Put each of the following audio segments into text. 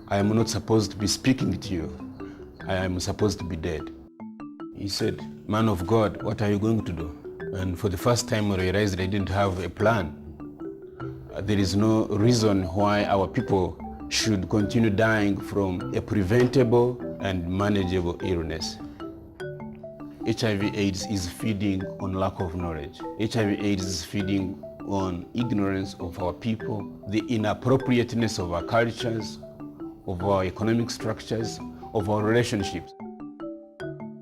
I am not supposed to be speaking to you. I am supposed to be dead. He said, man of God, what are you going to do? And for the first time I realized I didn't have a plan. There is no reason why our people should continue dying from a preventable and manageable illness. HIV/AIDS is feeding on lack of knowledge. HIV/AIDS is feeding on ignorance of our people, the inappropriateness of our cultures, of our economic structures, of our relationships.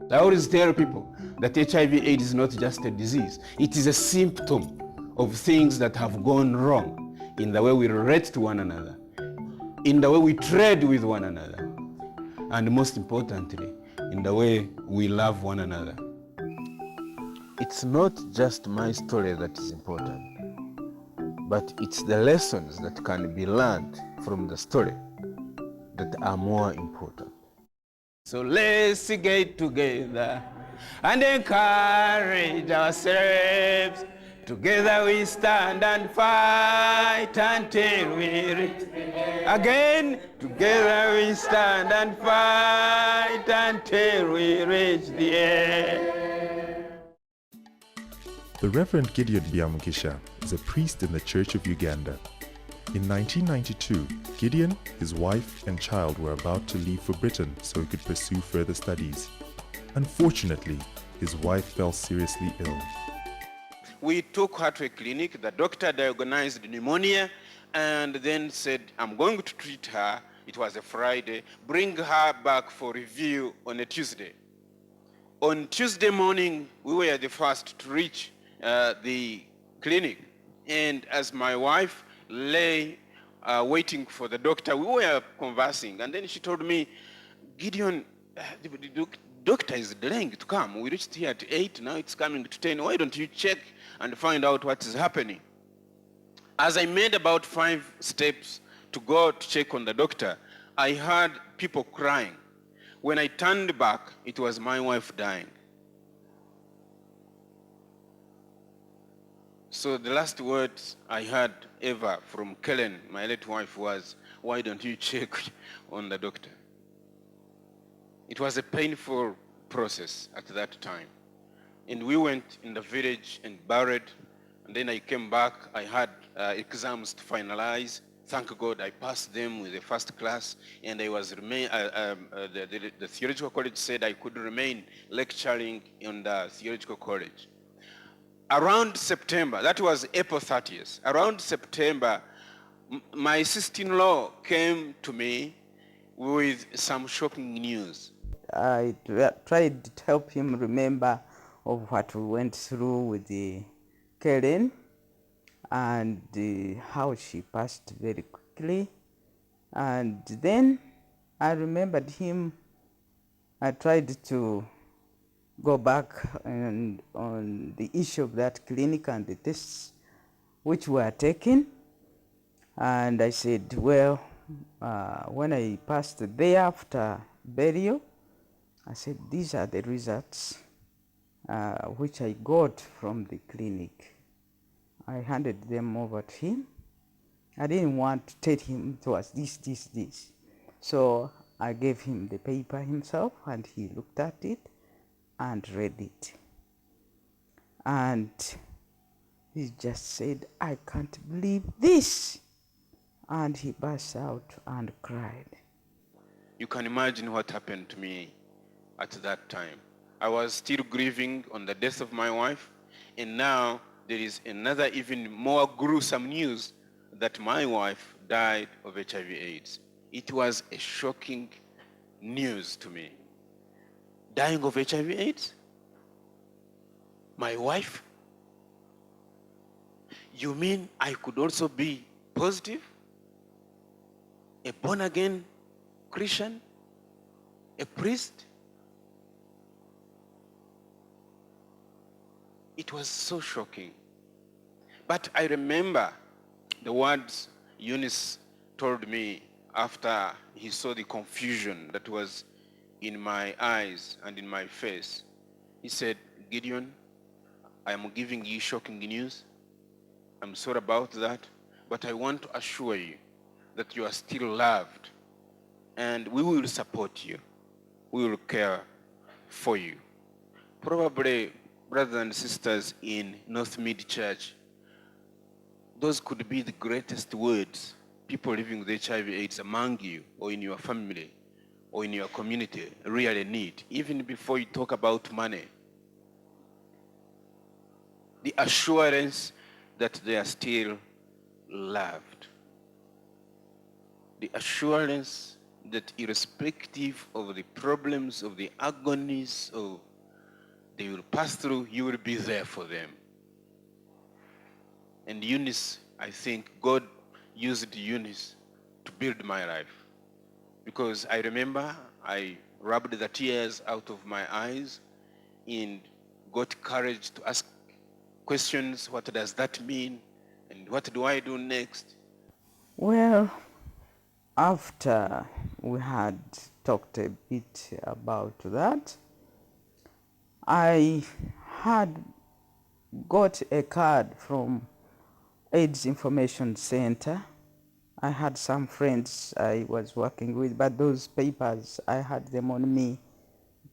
I always tell people that HIV/AIDS is not just a disease. It is a symptom of things that have gone wrong in the way we relate to one another, in the way we trade with one another, and most importantly, in the way we love one another. It's not just my story that is important, but it's the lessons that can be learned from the story that are more important. So let's get together and encourage ourselves. Together we stand and fight until we reach. Again, together we stand and fight until we reach the end. The Reverend Gideon Byamugisha is a priest in the Church of Uganda. In 1992, Gideon, his wife and child were about to leave for Britain so he could pursue further studies. Unfortunately, his wife fell seriously ill. We took her to a clinic. The doctor diagnosed pneumonia and then said, I'm going to treat her. It was a Friday. Bring her back for review on a Tuesday. On Tuesday morning, we were the first to reach the clinic. And as my wife lay waiting for the doctor, we were conversing. And then she told me, Gideon, the doctor is delaying to come. We reached here at 8, now it's coming to 10. Why don't you check and find out what is happening? As I made about 5 steps to go to check on the doctor, I heard people crying. When I turned back, it was my wife dying. So the last words I heard ever from Canon, my late wife, was, why don't you check on the doctor? It was a painful process at that time. And we went in the village and buried, and then I came back. I had exams to finalize. Thank God I passed them with a first class, and I was the theological college said I could remain lecturing in the theological college. Around September, that was April 30th, around September, my sister-in-law came to me with some shocking news. I tried to help him remember of what we went through with the Canon and how she passed very quickly. And then I remembered him. I tried to go back on the issue of that clinic and the tests which were taken. And I said, well, when I passed there after burial, I said, these are the results which I got from the clinic. I handed them over to him. I didn't want to tell him it was this. So I gave him the paper himself, and he looked at it and read it. And he just said, I can't believe this. And he burst out and cried. You can imagine what happened to me at that time. I was still grieving on the death of my wife, and now there is another even more gruesome news that my wife died of HIV/AIDS. It was a shocking news to me. Dying of HIV/AIDS? My wife? You mean I could also be positive? A born-again Christian? A priest? It was so shocking. But I remember the words Eunice told me after he saw the confusion that was in my eyes and in my face. He said, Gideon, I am giving you shocking news. I'm sorry about that, but I want to assure you that you are still loved and we will support you. We will care for you. Probably, brothers and sisters in North Mid Church, those could be the greatest words people living with HIV/AIDS among you or in your family or in your community really need, even before you talk about money. The assurance that they are still loved. The assurance that irrespective of the problems, of the agonies of they will pass through, you will be there for them. And Eunice, I think God used Eunice to build my life. Because I remember I rubbed the tears out of my eyes and got courage to ask questions. What does that mean? And what do I do next? Well, after we had talked a bit about that, I had got a card from AIDS Information Center. I had some friends I was working with, but those papers, I had them on me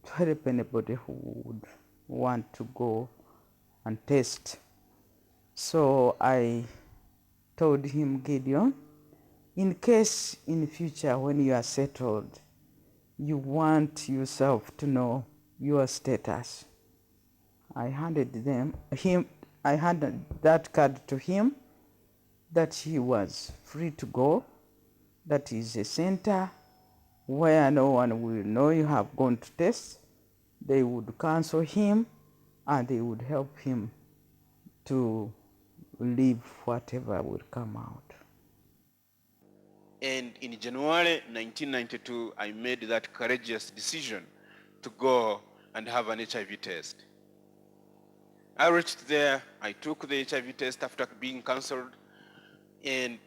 to help anybody who would want to go and test. So I told him, Gideon, in case in future when you are settled, you want yourself to know your status. I handed that card to him, that he was free to go. That is a center where no one will know you have gone to test. They would counsel him and they would help him to live whatever will come out. And in January 1992, I made that courageous decision to go and have an HIV test. I reached there, I took the HIV test after being counseled, and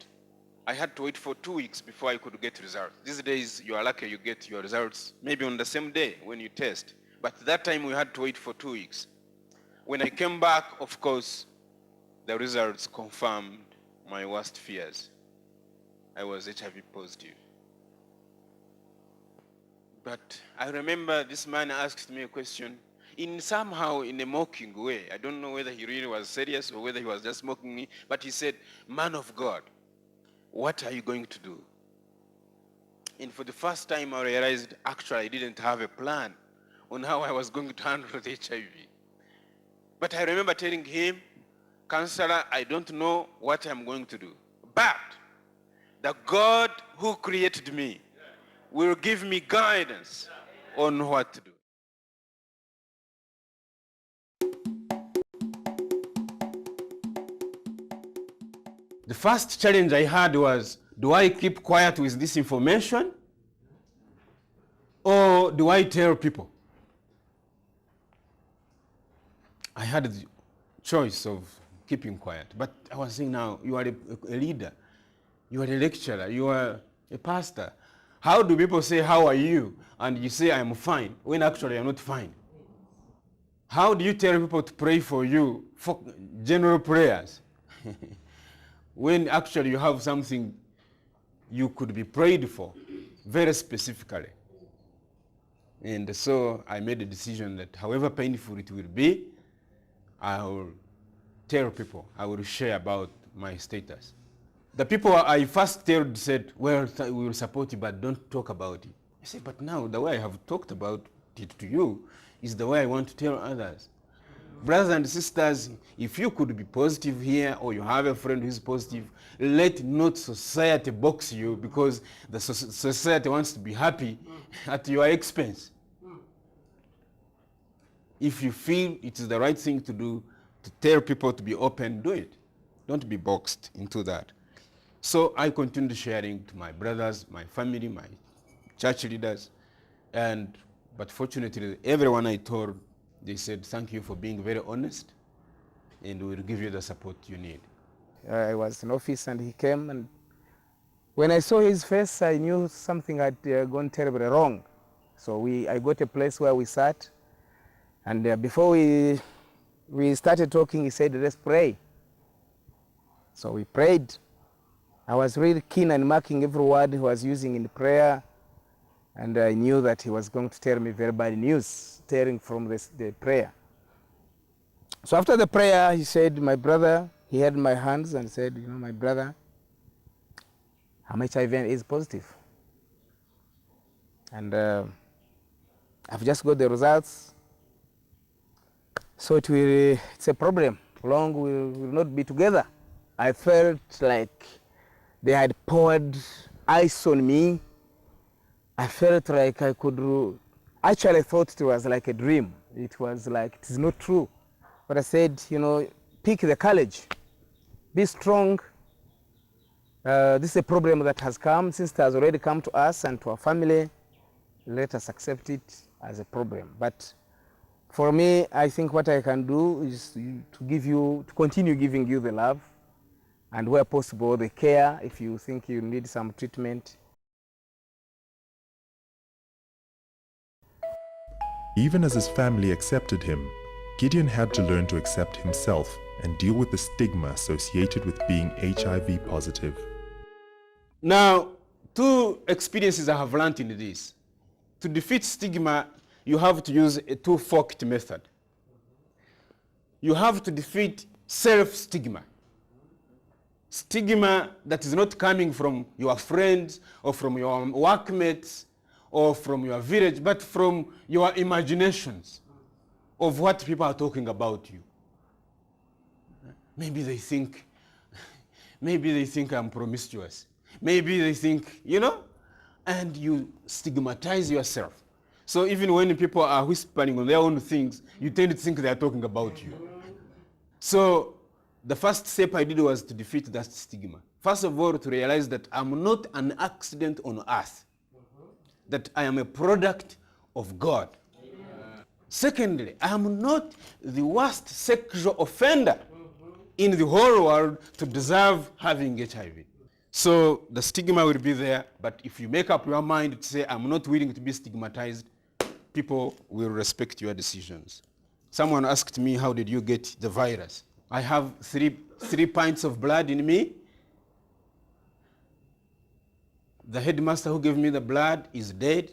I had to wait for 2 weeks before I could get results. These days, you are lucky you get your results maybe on the same day when you test. But that time, we had to wait for 2 weeks. When I came back, of course, the results confirmed my worst fears. I was HIV positive. But I remember this man asked me a question somehow in a mocking way. I don't know whether he really was serious or whether he was just mocking me, but he said, "Man of God, what are you going to do?" And for the first time I realized actually I didn't have a plan on how I was going to handle the HIV. But I remember telling him, "Counselor, I don't know what I'm going to do, but the God who created me will give me guidance on what to do." The first challenge I had was, do I keep quiet with this information or do I tell people? I had the choice of keeping quiet, but I was saying, now you are a leader, you are a lecturer, you are a pastor. How do people say, "How are you?" and you say, "I am fine," when actually I'm not fine? How do you tell people to pray for you for general prayers when actually you have something you could be prayed for very specifically? And so I made a decision that however painful it will be, I will tell people, I will share about my status. The people I first told said, "Well, we will support you, but don't talk about it." I said, "But now the way I have talked about it to you is the way I want to tell others." Brothers and sisters, if you could be positive here or you have a friend who is positive, let not society box you because the society wants to be happy at your expense. If you feel it is the right thing to do, to tell people to be open, do it. Don't be boxed into that. So I continued sharing to my brothers, my family, my church leaders, but fortunately, everyone I told, they said, "Thank you for being very honest, and we will give you the support you need." I was in office and he came, and when I saw his face, I knew something had gone terribly wrong. So I got a place where we sat, and before we started talking, he said, "Let's pray." So we prayed. I was really keen on marking every word he was using in prayer. And I knew that he was going to tell me very bad news, starting from the prayer. So after the prayer, he said, my brother, he held my hands and said, you know, my brother, I'm HIV and AIDS positive. And I've just got the results. So it's a problem. Long we will not be together. I felt like they had poured ice on me. I felt like I could, actually I thought it was like a dream. It was like, it is not true. But I said, you know, pick the courage, be strong. This is a problem that has come, since it has already come to us and to our family. Let us accept it as a problem. But for me, I think what I can do is to continue giving you the love, and where possible, the care if you think you need some treatment. Even as his family accepted him, Gideon had to learn to accept himself and deal with the stigma associated with being HIV positive. Now, two experiences I have learned in this. To defeat stigma, you have to use a two-forked method. You have to defeat self-stigma. Stigma that is not coming from your friends or from your workmates or from your village, but from your imaginations of what people are talking about you. Maybe they think I'm promiscuous. Maybe they think, you know, and you stigmatize yourself. So even when people are whispering on their own things, you tend to think they are talking about you. So the first step I did was to defeat that stigma. First of all, to realize that I'm not an accident on earth, that I am a product of God. Secondly, I am not the worst sexual offender in the whole world to deserve having HIV. So the stigma will be there, but if you make up your mind to say, I'm not willing to be stigmatized, people will respect your decisions. Someone asked me, how did you get the virus? I have three pints of blood in me. The headmaster who gave me the blood is dead.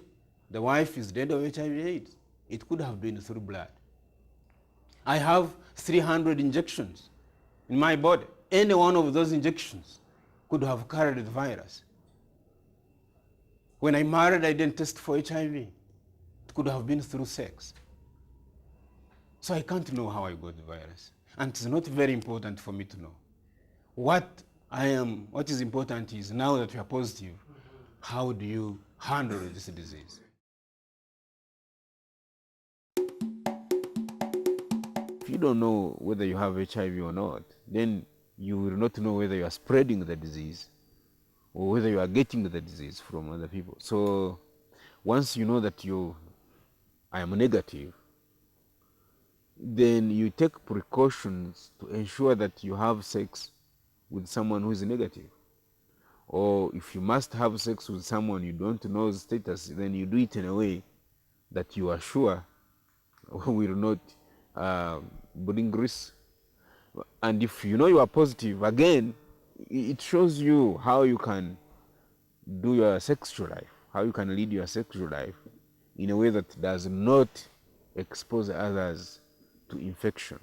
The wife is dead of HIV/AIDS. It could have been through blood. I have 300 injections in my body. Any one of those injections could have carried the virus. When I married, I didn't test for HIV. It could have been through sex. So I can't know how I got the virus. And it's not very important for me to know. What is important is, now that you are positive, how do you handle this disease? If you don't know whether you have HIV or not, then you will not know whether you are spreading the disease or whether you are getting the disease from other people. So once you know that I am negative, then you take precautions to ensure that you have sex with someone who is negative. Or if you must have sex with someone you don't know his status, then you do it in a way that you are sure will not bring risk. And if you know you are positive, again, it shows you how you can do your sexual life, how you can lead your sexual life in a way that does not expose others to infection.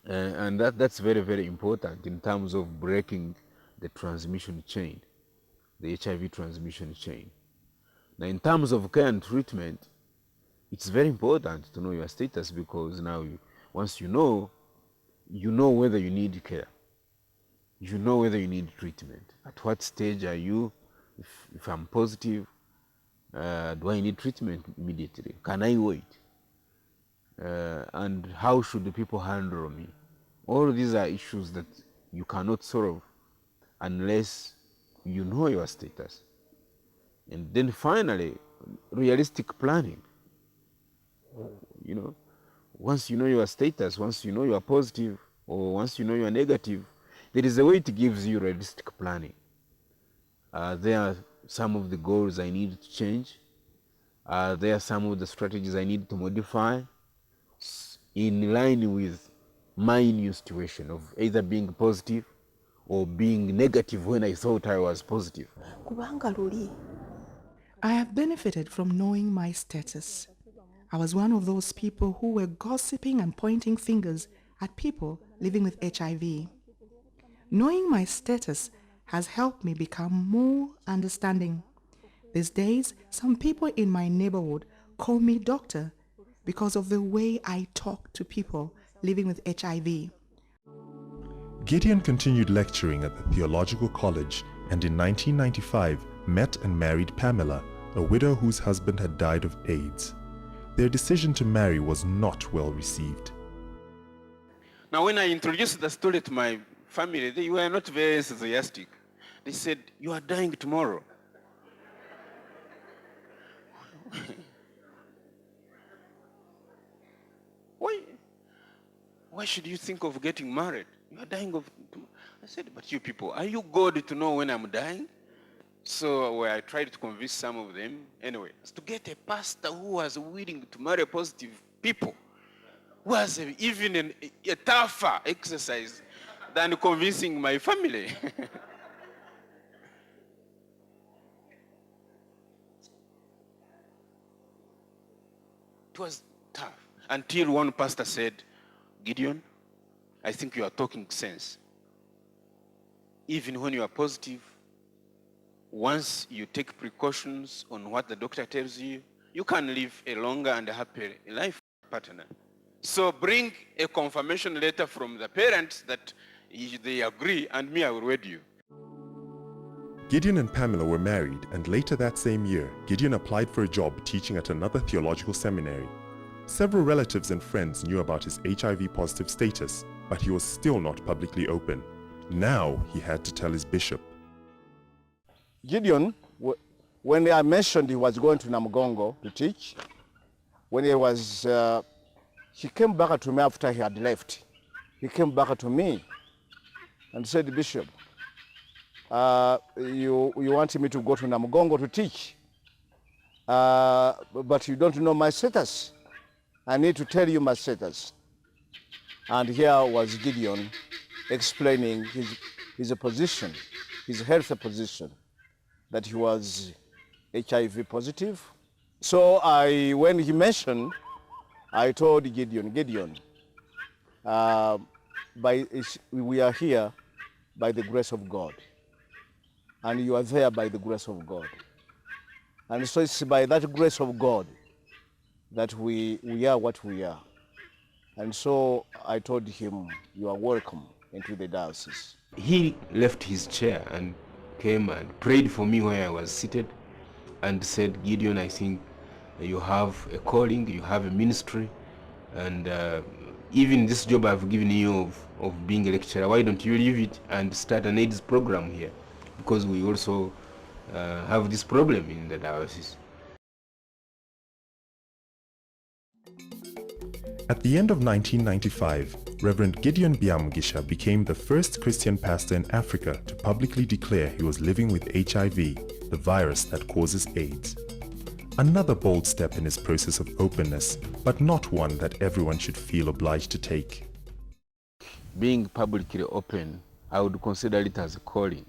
And that's very, very important in terms of breaking the transmission chain, the HIV transmission chain. Now, in terms of care and treatment, it's very important to know your status, because now once you know whether you need care. You know whether you need treatment. At what stage are you? If I'm positive, do I need treatment immediately? Can I wait? And how should the people handle me? All these are issues that you cannot solve unless you know your status. And then finally, realistic planning. You know, once you know your status, once you know you are positive, or once you know you are negative, there is a way it gives you realistic planning. There are some of the goals I need to change. There are some of the strategies I need to modify in line with my new situation of either being positive or being negative when I thought I was positive. I have benefited from knowing my status. I was one of those people who were gossiping and pointing fingers at people living with HIV. Knowing my status has helped me become more understanding. These days, some people in my neighborhood call me doctor because of the way I talk to people living with HIV. Gideon continued lecturing at the Theological College and in 1995 met and married Pamela, a widow whose husband had died of AIDS. Their decision to marry was not well received. Now, when I introduced the story to my family, they were not very enthusiastic. They said, "You are dying tomorrow." Why should you think of getting married? You are dying of tomorrow. I said, "But you people, are you God to know when I'm dying?" So I tried to convince some of them. Anyway, to get a pastor who was willing to marry positive people was even a tougher exercise than convincing my family. It was tough until one pastor said, "Gideon, I think you are talking sense. Even when you are positive, once you take precautions on what the doctor tells you, you can live a longer and happy life partner. So bring a confirmation letter from the parents that they agree, and me, I will wed you." Gideon and Pamela were married, and later that same year, Gideon applied for a job teaching at another theological seminary. Several relatives and friends knew about his HIV-positive status, but he was still not publicly open. Now he had to tell his bishop. Gideon, when I mentioned he was going to Namugongo to teach, when he came back to me after he had left. He came back to me and said, "Bishop, you want me to go to Namugongo to teach, but you don't know my status. I need to tell you my status." And here was Gideon explaining his position, his health position, that he was HIV positive. So when he mentioned, I told Gideon, we are here by the grace of God, and you are there by the grace of God. And so it's by that grace of God that we are what we are. And so I told him, "You are welcome into the diocese." He left his chair and came and prayed for me where I was seated and said, "Gideon, I think you have a calling, you have a ministry, and even this job I've given you of being a lecturer, why don't you leave it and start an AIDS program here? Because we also have this problem in the diocese." At the end of 1995, Reverend Gideon Byamugisha became the first Christian pastor in Africa to publicly declare he was living with HIV, the virus that causes AIDS. Another bold step in his process of openness, but not one that everyone should feel obliged to take. Being publicly open, I would consider it as a calling.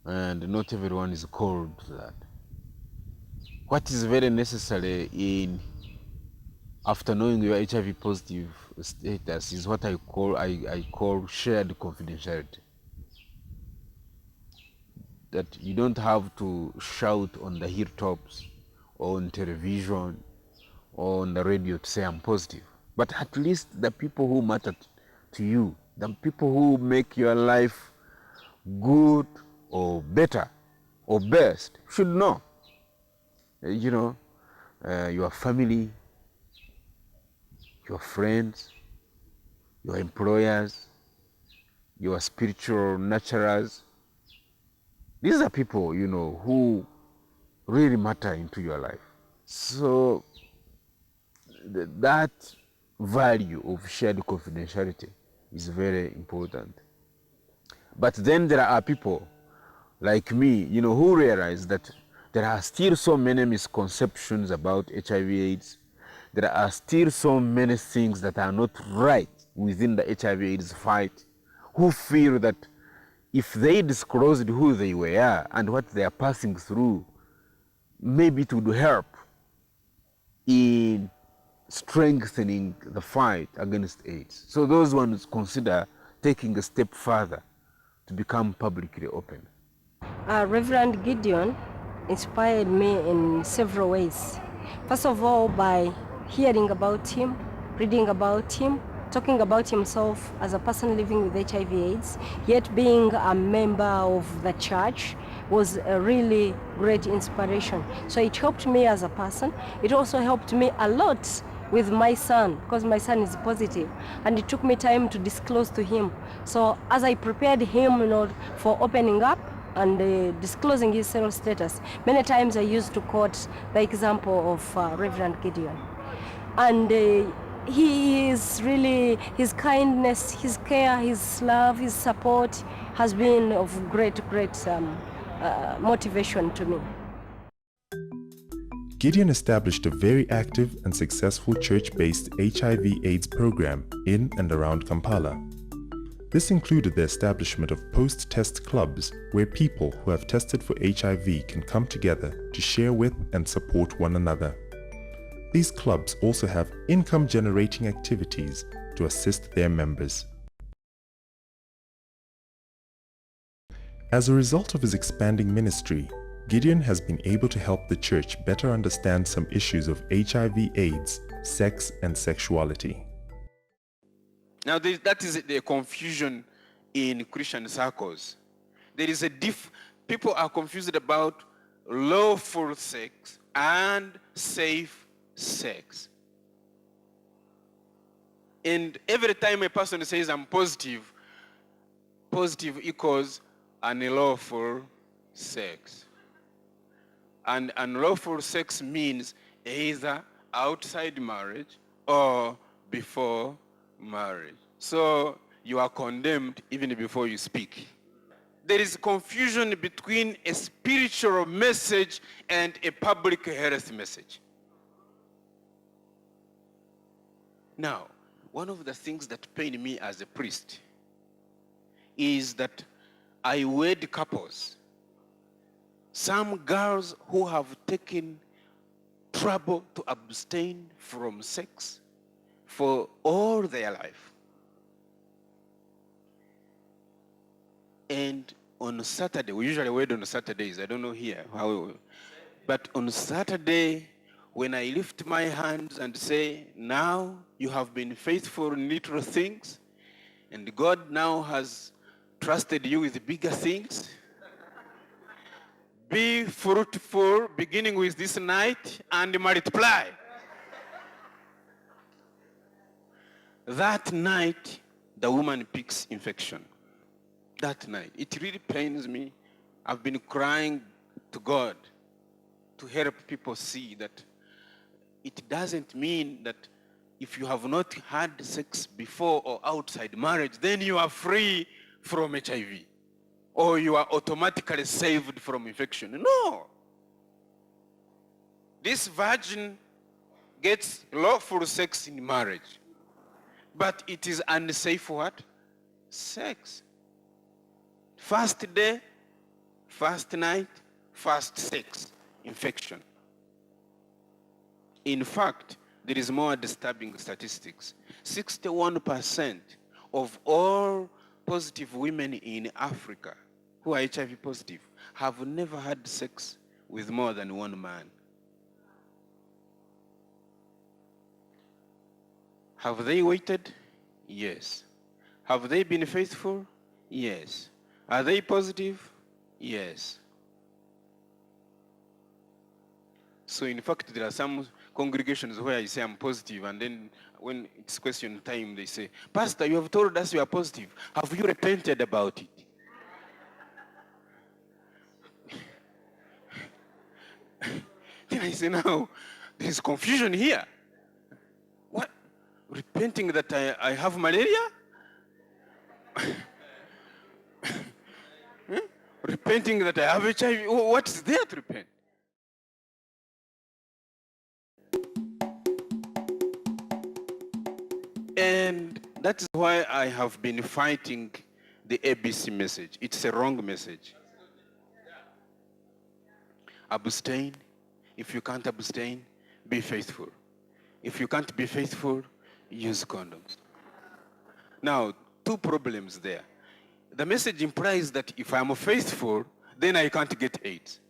And not everyone is called to that. What is very necessary after knowing your HIV positive status is what I call shared confidentiality. That you don't have to shout on the hilltops or on television or on the radio to say I'm positive. But at least the people who matter to you, the people who make your life good or better or best should know. Your family, your friends, your employers, your spiritual nurturers. These are people, who really matter into your life. So that value of shared confidentiality is very important. But then there are people like me, who realize that there are still so many misconceptions about HIV/AIDS. There are still so many things that are not right within the HIV/AIDS fight, who feel that if they disclosed who they were and what they are passing through, maybe it would help in strengthening the fight against AIDS. So those ones consider taking a step further to become publicly open. Reverend Gideon inspired me in several ways. First of all, by hearing about him, reading about him, talking about himself as a person living with HIV/AIDS, yet being a member of the church was a really great inspiration. So it helped me as a person. It also helped me a lot with my son, because my son is positive, and it took me time to disclose to him. So as I prepared him, for opening up and disclosing his cell status, many times I used to quote the example of Reverend Gideon. And he is really, his kindness, his care, his love, his support has been of great motivation to me. Gideon established a very active and successful church-based HIV/AIDS program in and around Kampala. This included the establishment of post-test clubs where people who have tested for HIV can come together to share with and support one another. These clubs also have income-generating activities to assist their members. As a result of his expanding ministry, Gideon has been able to help the church better understand some issues of HIV/AIDS, sex and sexuality. Now that is the confusion in Christian circles. There is people are confused about lawful sex and safe sex. And every time a person says I'm positive, positive equals unlawful sex. And unlawful sex means either outside marriage or before marriage. So you are condemned even before you speak. There is confusion between a spiritual message and a public health message. Now, one of the things that pain me as a priest is that I wed couples. Some girls who have taken trouble to abstain from sex for all their life. And on Saturday, we usually wed on Saturdays, I don't know here how, but on Saturday, when I lift my hands and say, now you have been faithful in little things, and God now has trusted you with bigger things, be fruitful, beginning with this night, and multiply. That night, the woman picks infection. That night. It really pains me. I've been crying to God to help people see that it doesn't mean that if you have not had sex before or outside marriage, then you are free from HIV. Or you are automatically saved from infection. No. This virgin gets lawful sex in marriage. But it is unsafe what? Sex. First day, first night, first sex, infection. In fact, there is more disturbing statistics. 61% of all positive women in Africa who are HIV positive have never had sex with more than one man. Have they waited? Yes. Have they been faithful? Yes. Are they positive? Yes. So in fact, there are some congregations where I say I'm positive, and then when it's question time, they say, Pastor, you have told us you are positive. Have you repented about it? Then I say, now, there is confusion here. What? Repenting that I have malaria? Repenting that I have HIV? What is there to repent? And that is why I have been fighting the ABC message. It's a wrong message. Abstain. If you can't abstain, be faithful. If you can't be faithful, use condoms. Now, two problems there. The message implies that if I'm faithful, then I can't get AIDS,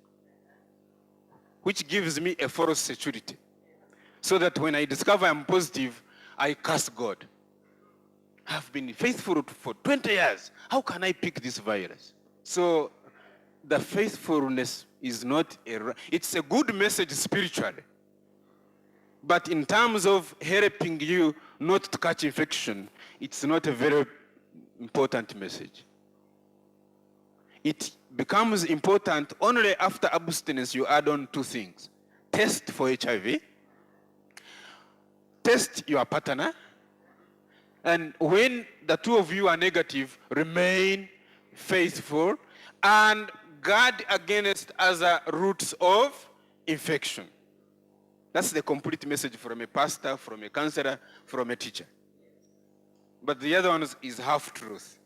which gives me a false security. So that when I discover I'm positive, I curse God. I've been faithful for 20 years. How can I pick this virus? So the faithfulness is not it's a good message spiritually. But in terms of helping you not to catch infection, it's not a very important message. It becomes important only after abstinence you add on two things. Test for HIV, test your partner, and when the two of you are negative, remain faithful and guard against other routes of infection. That's the complete message from a pastor, from a counselor, from a teacher. But the other one is half-truth.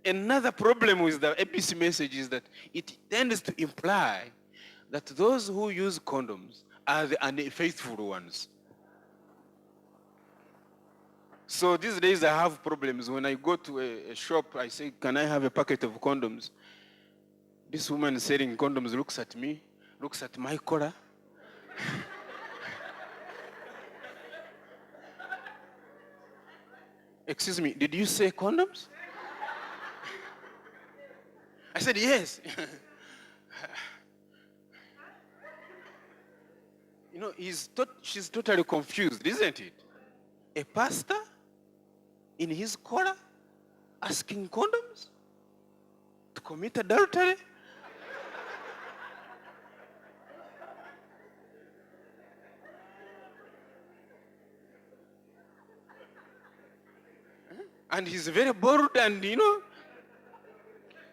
Another problem with the ABC message is that it tends to imply that those who use condoms are the unfaithful ones. So these days I have problems. When I go to a shop, I say, can I have a packet of condoms? This woman selling condoms looks at me, looks at my collar. Excuse me, did you say condoms? I said, yes. You know, she's totally confused, isn't it? A pastor in his collar asking condoms to commit adultery? And he's very bored and, you know.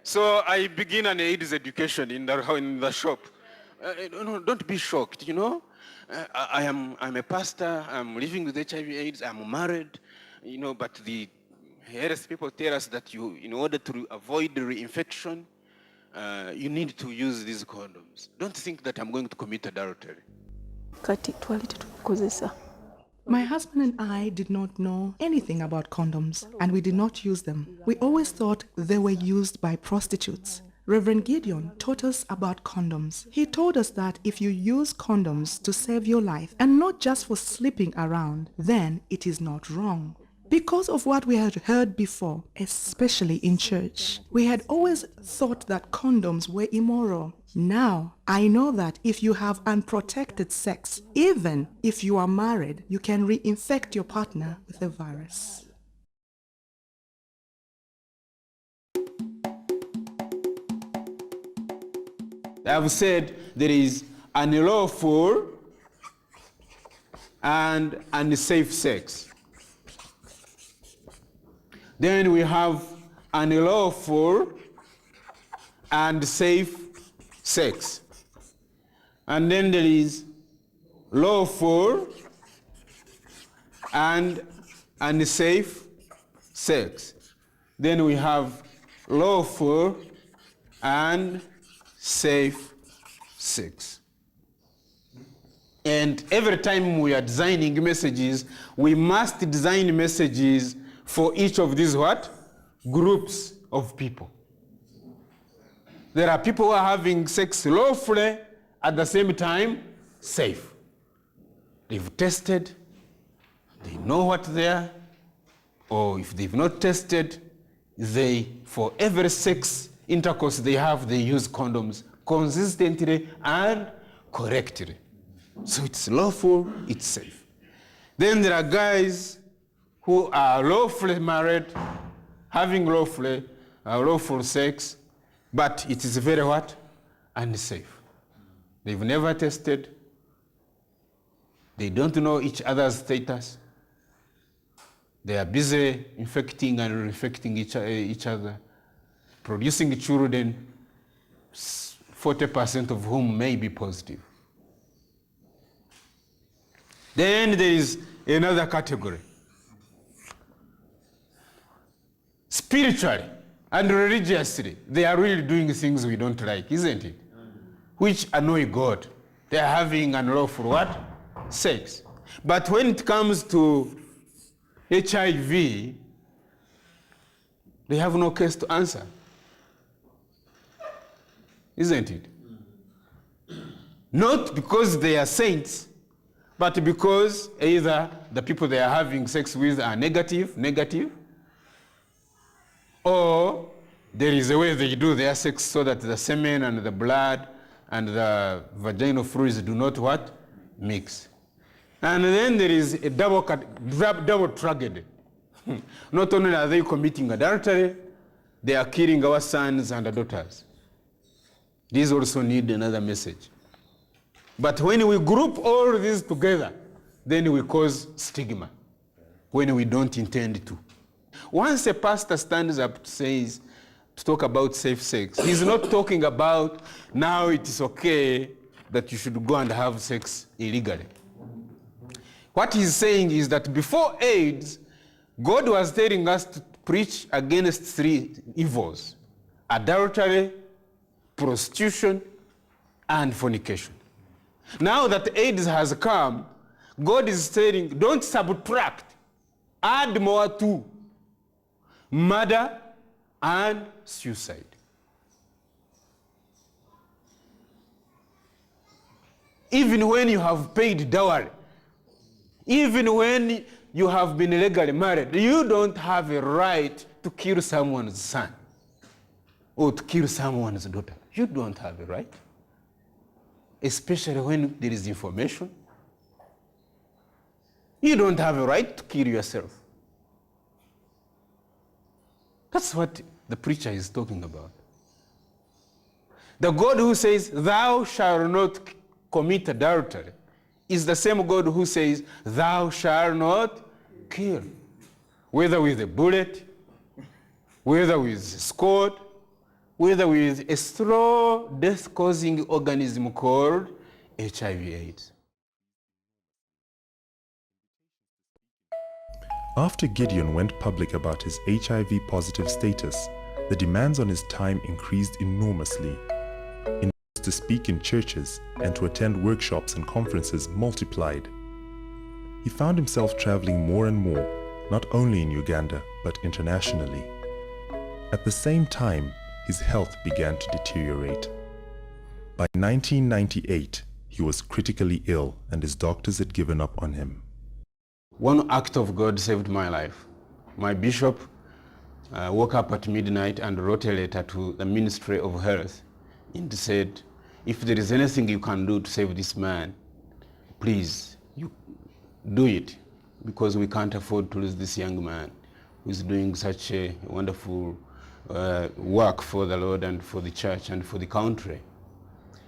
So I begin an AIDS education in the shop. No, don't be shocked, you know. I'm a pastor, I'm living with HIV/AIDS, I'm married, you know, but the health people tell us that in order to avoid the reinfection, you need to use these condoms. Don't think that I'm going to commit adultery. My husband and I did not know anything about condoms, and we did not use them. We always thought they were used by prostitutes. Reverend Gideon taught us about condoms. He told us that if you use condoms to save your life, and not just for sleeping around, then it is not wrong. Because of what we had heard before, especially in church, we had always thought that condoms were immoral. Now, I know that if you have unprotected sex, even if you are married, you can reinfect your partner with the virus. I've said there is unlawful and unsafe sex. Then we have unlawful and safe sex. And then there is lawful and unsafe sex. Then we have lawful and safe sex. And every time we are designing messages, we must design messages for each of these what? Groups of people. There are people who are having sex lawfully, at the same time, safe. They've tested, they know what they are, or if they've not tested, for every sex intercourse they have, they use condoms consistently and correctly. So it's lawful, it's safe. Then there are guys who are lawfully married, having lawful sex, but it is very what? Unsafe. They've never tested. They don't know each other's status. They are busy infecting and reinfecting each other, producing children, 40% of whom may be positive. Then there is another category. Spiritually And religiously, they are really doing things we don't like, isn't it? Which annoy God. They are having unlawful what? Sex. But when it comes to HIV, they have no case to answer. Isn't it? Not because they are saints, but because either the people they are having sex with are negative, or there is a way they do their sex so that the semen and the blood and the vaginal fluids do not what? Mix. And then there is a double tragedy. Not only are they committing adultery, they are killing our sons and daughters. These also need another message. But when we group all these together, then we cause stigma, when we don't intend to. Once a pastor stands up to talk about safe sex, he's not talking about now it is okay that you should go and have sex illegally. What he's saying is that before AIDS, God was telling us to preach against 3 evils: adultery, prostitution, and fornication. Now that AIDS has come, God is saying, don't subtract, add more to murder and suicide. Even when you have paid dowry, even when you have been legally married, you don't have a right to kill someone's son or to kill someone's daughter. You don't have a right. Especially when there is information. You don't have a right to kill yourself. That's what the preacher is talking about. The God who says, thou shalt not commit adultery, is the same God who says, thou shalt not kill. Whether with a bullet, whether with a sword, whether with a slow death-causing organism called HIV/AIDS. After Gideon went public about his HIV-positive status, the demands on his time increased enormously. In to speak in churches and to attend workshops and conferences multiplied. He found himself traveling more and more, not only in Uganda, but internationally. At the same time, his health began to deteriorate. By 1998, he was critically ill and his doctors had given up on him. One act of God saved my life. My bishop woke up at midnight and wrote a letter to the Ministry of Health and said, if there is anything you can do to save this man, please, you do it, because we can't afford to lose this young man who is doing such a wonderful work for the Lord and for the church and for the country.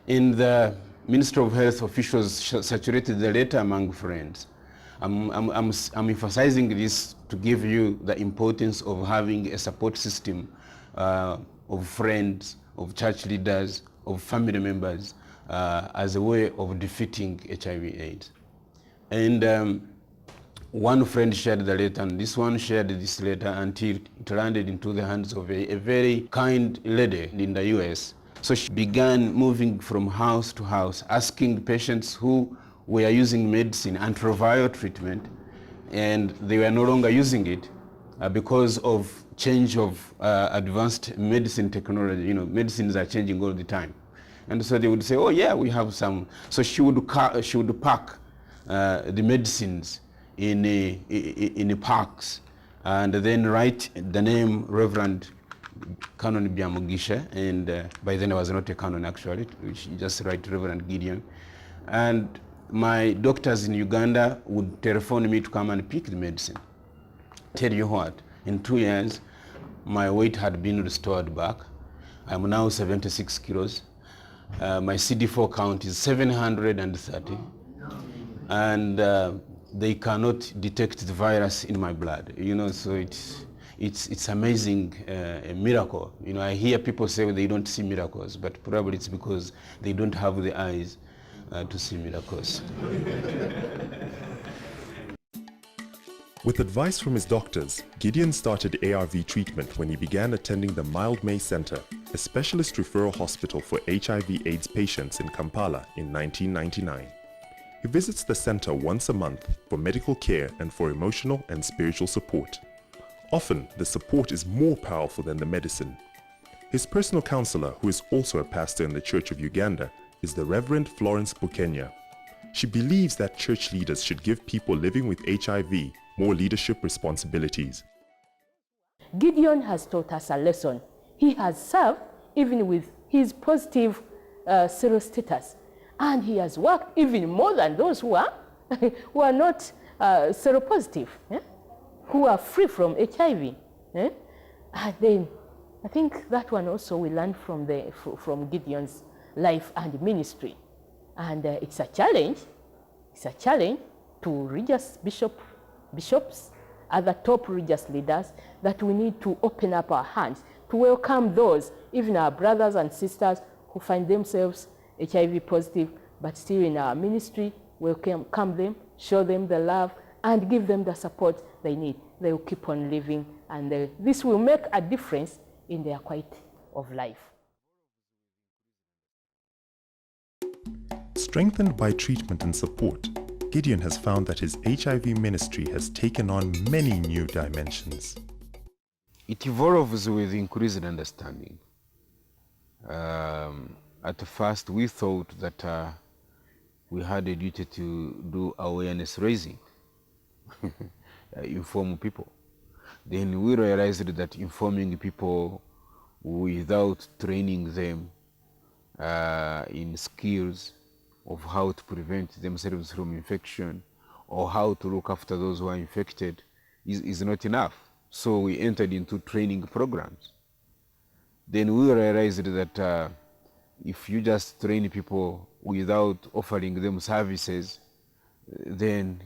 In the Ministry of Health, officials saturated the letter among friends. I'm emphasizing this to give you the importance of having a support system of friends, of church leaders, of family members as a way of defeating HIV/AIDS. And one friend shared the letter, and this one shared this letter until it landed into the hands of a very kind lady in the US. So she began moving from house to house, asking patients who were using medicine, antiretroviral treatment, and they were no longer using it because of change of advanced medicine technology. You know, medicines are changing all the time. And so they would say, oh yeah, we have some. So she would pack the medicines in packs and then write the name Reverend Canon Byamugisha, and by then I was not a canon actually, which just write Reverend Gideon. And my doctors in Uganda would telephone me to come and pick the medicine. Tell you what, in 2 years, my weight had been restored back. I'm now 76 kilos. My CD4 count is 730. And they cannot detect the virus in my blood. You know, so it's amazing, a miracle. You know, I hear people say they don't see miracles, but probably it's because they don't have the eyes to see miracles. With advice from his doctors, Gideon started ARV treatment when he began attending the Mild May Center, a specialist referral hospital for HIV/AIDS patients in Kampala in 1999. He visits the center once a month for medical care and for emotional and spiritual support. Often, the support is more powerful than the medicine. His personal counselor, who is also a pastor in the Church of Uganda, is the Reverend Florence Bukenya. She believes that church leaders should give people living with HIV more leadership responsibilities. Gideon has taught us a lesson. He has served even with his positive serostatus, and he has worked even more than those who are not seropositive, who are free from HIV. And then I think that one also we learned from Gideon's life and ministry. And it's a challenge. It's a challenge to religious bishops, other top religious leaders, that we need to open up our hands to welcome those, even our brothers and sisters who find themselves HIV positive, but still in our ministry, welcome them, show them the love, and give them the support they need. They will keep on living, and this will make a difference in their quality of life. Strengthened by treatment and support, Gideon has found that his HIV ministry has taken on many new dimensions. It evolves with increased understanding. At first, we thought that we had a duty to do awareness raising, inform people. Then we realized that informing people without training them in skills of how to prevent themselves from infection or how to look after those who are infected is not enough. So we entered into training programs. Then we realized that if you just train people without offering them services, then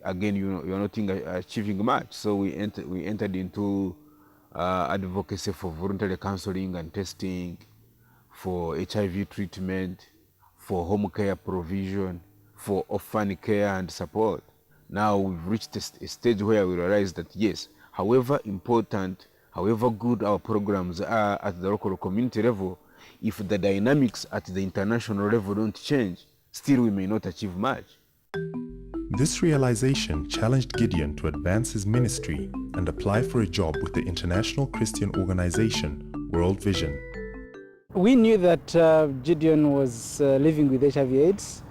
again you're not achieving much. So we entered into advocacy for voluntary counseling and testing, for HIV treatment, for home care provision, for orphan care and support. Now we've reached a stage where we realize that yes, however important, however good our programs are at the local community level, if the dynamics at the international level don't change, still we may not achieve much. This realization challenged Gideon to advance his ministry and apply for a job with the international Christian organization, World Vision. We knew that Gideon was living with HIV/AIDS,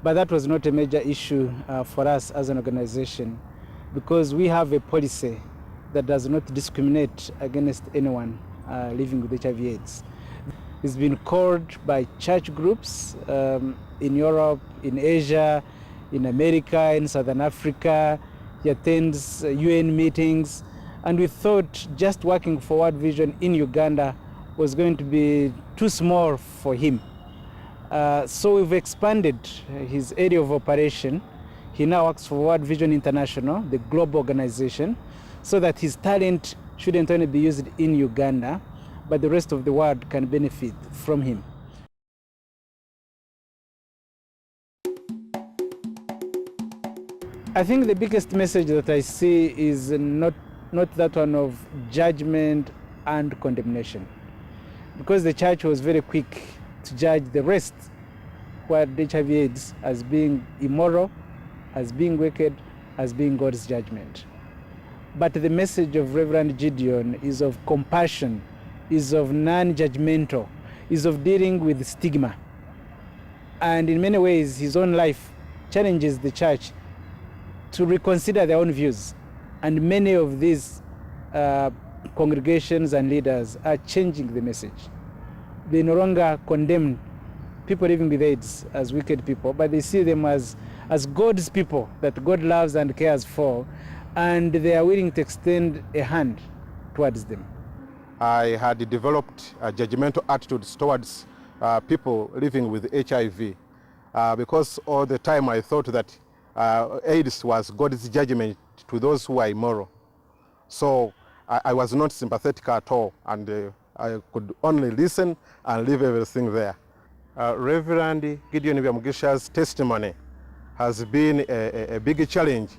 but that was not a major issue for us as an organization, because we have a policy that does not discriminate against anyone living with HIV/AIDS. He's been called by church groups in Europe, in Asia, in America, in Southern Africa. He attends UN meetings, and we thought just working for World Vision in Uganda was going to be too small for him. So we've expanded his area of operation. He now works for World Vision International, the global organization, so that his talent shouldn't only be used in Uganda, but the rest of the world can benefit from him. I think the biggest message that I see is not that one of judgment and condemnation, because the church was very quick to judge the rest who had HIV/AIDS as being immoral, as being wicked, as being God's judgment. But the message of Reverend Gideon is of compassion, is of non-judgmental, is of dealing with stigma. And in many ways, his own life challenges the church to reconsider their own views. And many of these congregations and leaders are changing the message. They no longer condemn people living with AIDS as wicked people, but they see them as God's people that God loves and cares for, and they are willing to extend a hand towards them. I had developed judgmental attitudes towards people living with HIV because all the time I thought that AIDS was God's judgment to those who are immoral. So I was not sympathetic at all, and I could only listen and leave everything there. Reverend Gideon Byamugisha's testimony has been a big challenge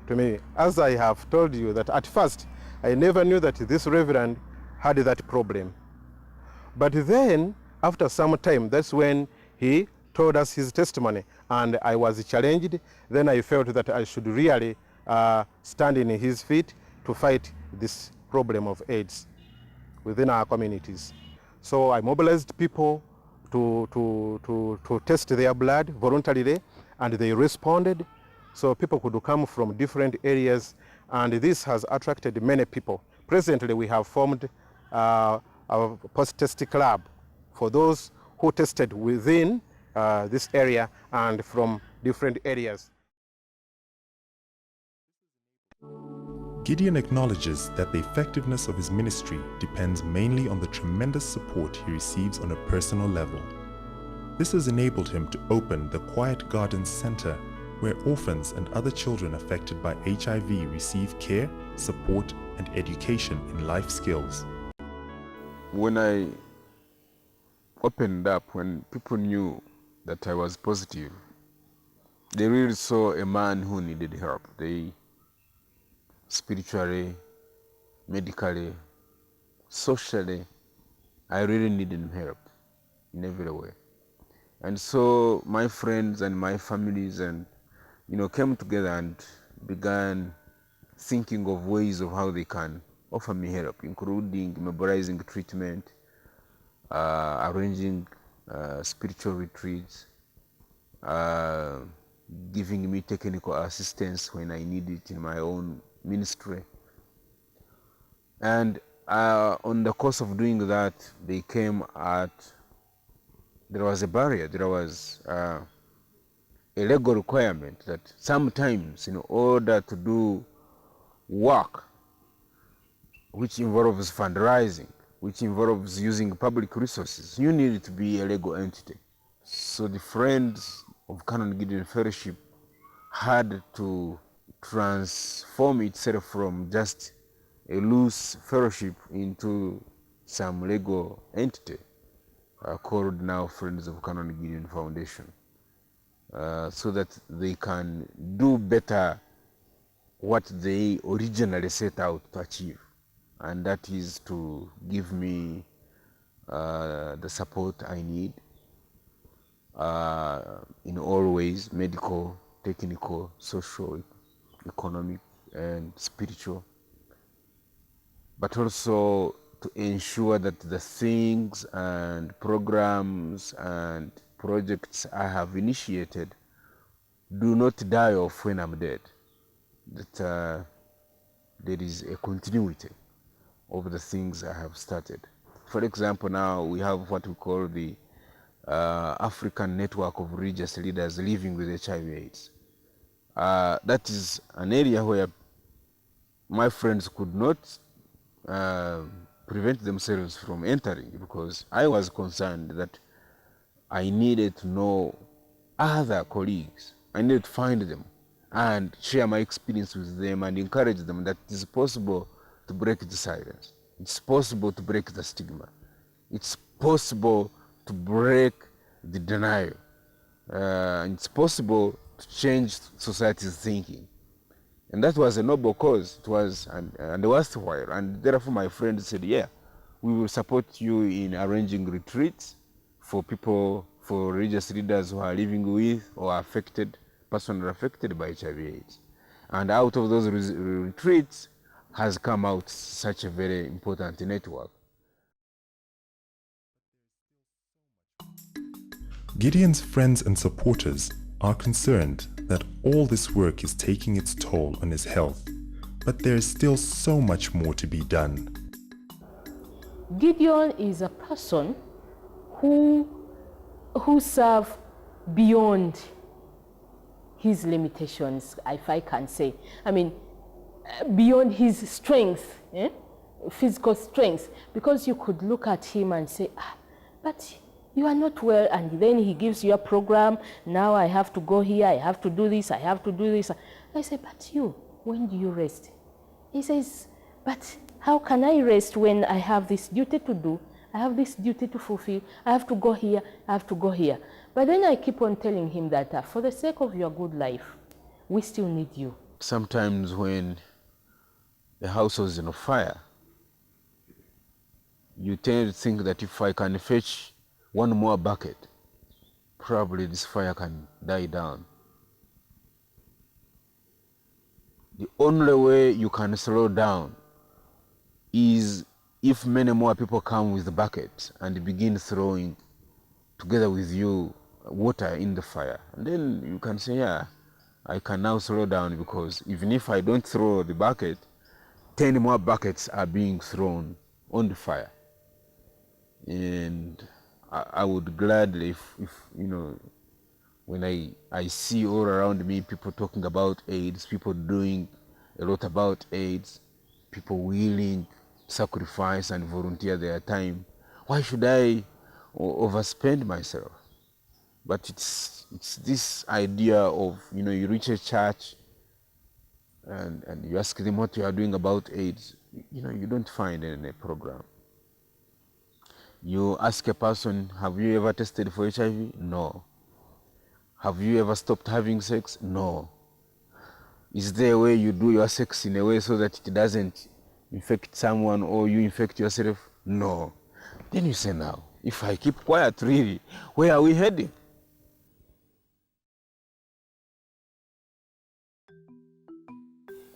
to to me. As I have told you that at first, I never knew that this reverend had that problem. But then, after some time, that's when he told us his testimony, and I was challenged. Then I felt that I should really stand in his feet to fight this problem of AIDS within our communities. So I mobilized people to test their blood voluntarily, and they responded. So people could come from different areas, and this has attracted many people. Presently, we have formed a post-test club for those who tested within this area and from different areas. Gideon acknowledges that the effectiveness of his ministry depends mainly on the tremendous support he receives on a personal level. This has enabled him to open the Quiet Gardens Center, where orphans and other children affected by HIV receive care, support, and education in life skills. When I opened up, when people knew that I was positive, they really saw a man who needed help. They spiritually, medically, socially, I really needed help in every way. And so my friends and my families and came together and began thinking of ways of how they can offer me help, including mobilizing treatment, arranging spiritual retreats, giving me technical assistance when I need it in my own ministry. And on the course of doing that, they came there was a barrier, there was a legal requirement that sometimes in order to do work which involves fundraising, which involves using public resources, you need to be a legal entity. So the Friends of Canon Gideon Fellowship had to transform itself from just a loose fellowship into some legal entity called now Friends of Canon Gideon Foundation, so that they can do better what they originally set out to achieve, and that is to give me the support I need in all ways: medical, technical, social, economic, and spiritual, but also to ensure that the things and programs and projects I have initiated do not die off when I'm dead, that there is a continuity of the things I have started. For example, now we have what we call the African Network of Religious Leaders Living with HIV/AIDS. That is an area where my friends could not prevent themselves from entering, because I was concerned that I needed to know other colleagues. I needed to find them and share my experience with them and encourage them that it is possible to break the silence. It's possible to break the stigma. It's possible to break the denial. It's possible to change society's thinking. And that was a noble cause. It was and worthwhile. And therefore my friend said, yeah, we will support you in arranging retreats for people, for religious leaders who are living with or affected, personally affected by HIV/AIDS. And out of those retreats has come out such a very important network. Gideon's friends and supporters are concerned that all this work is taking its toll on his health, but there is still so much more to be done. Gideon is a person who serves beyond his limitations, if I can say. I mean, beyond his strength, physical strength, because you could look at him and say, but you are not well, and then he gives you a program. Now I have to go here, I have to do this, I have to do this. I say, but you, when do you rest? He says, but how can I rest when I have this duty to do? I have this duty to fulfill. I have to go here, I have to go here. But then I keep on telling him that for the sake of your good life, we still need you. sometimes when the house was on fire, you tend to think that if I can fetch one more bucket, probably this fire can die down. The only way you can slow down is if many more people come with the buckets and begin throwing together with you water in the fire. And then you can say, yeah, I can now slow down, because even if I don't throw the bucket, 10 more buckets are being thrown on the fire. And I would gladly, if you know, when I see all around me people talking about AIDS, people doing a lot about AIDS, people willing to sacrifice and volunteer their time, why should I overspend myself? But it's this idea of, you know, you reach a church and you ask them what you are doing about AIDS, you know, you don't find any program. You ask a person, have you ever tested for HIV? No. Have you ever stopped having sex? No. Is there a way you do your sex in a way so that it doesn't infect someone or you infect yourself? No. Then you say, now, if I keep quiet, really, where are we heading?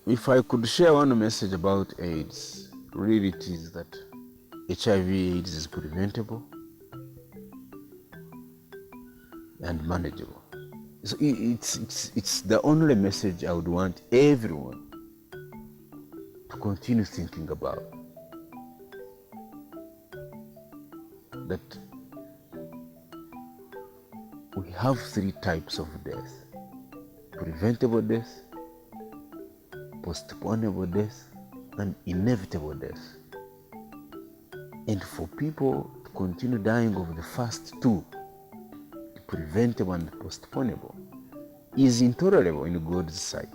If I could share one message about AIDS, really it is that HIV/AIDS is preventable and manageable. So it's the only message I would want everyone to continue thinking about. That we have 3 types of death: preventable death, postponable death, and inevitable death. And for people to continue dying of the first 2, the preventable and postponable, is intolerable in God's sight.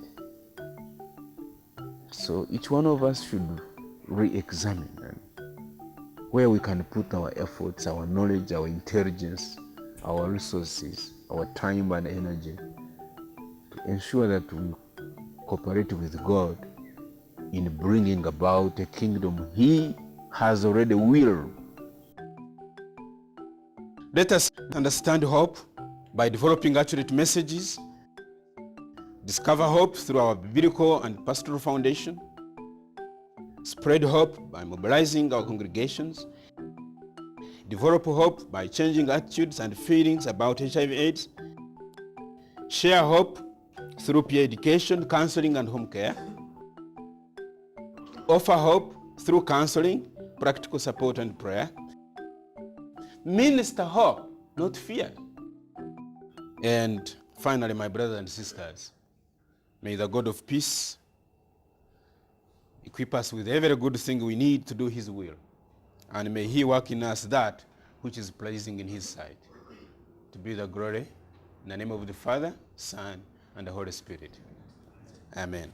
So each one of us should re-examine where we can put our efforts, our knowledge, our intelligence, our resources, our time and energy to ensure that we cooperate with God in bringing about a kingdom He has already willed. Let us understand hope by developing accurate messages, discover hope through our biblical and pastoral foundation, spread hope by mobilizing our congregations, develop hope by changing attitudes and feelings about HIV/AIDS, share hope through peer education, counseling, and home care, offer hope through counseling, practical support, and prayer, minister hope, not fear. And finally, my brothers and sisters, may the God of peace equip us with every good thing we need to do His will, and may He work in us that which is pleasing in His sight, to be the glory in the name of the Father, Son, and the Holy Spirit. Amen.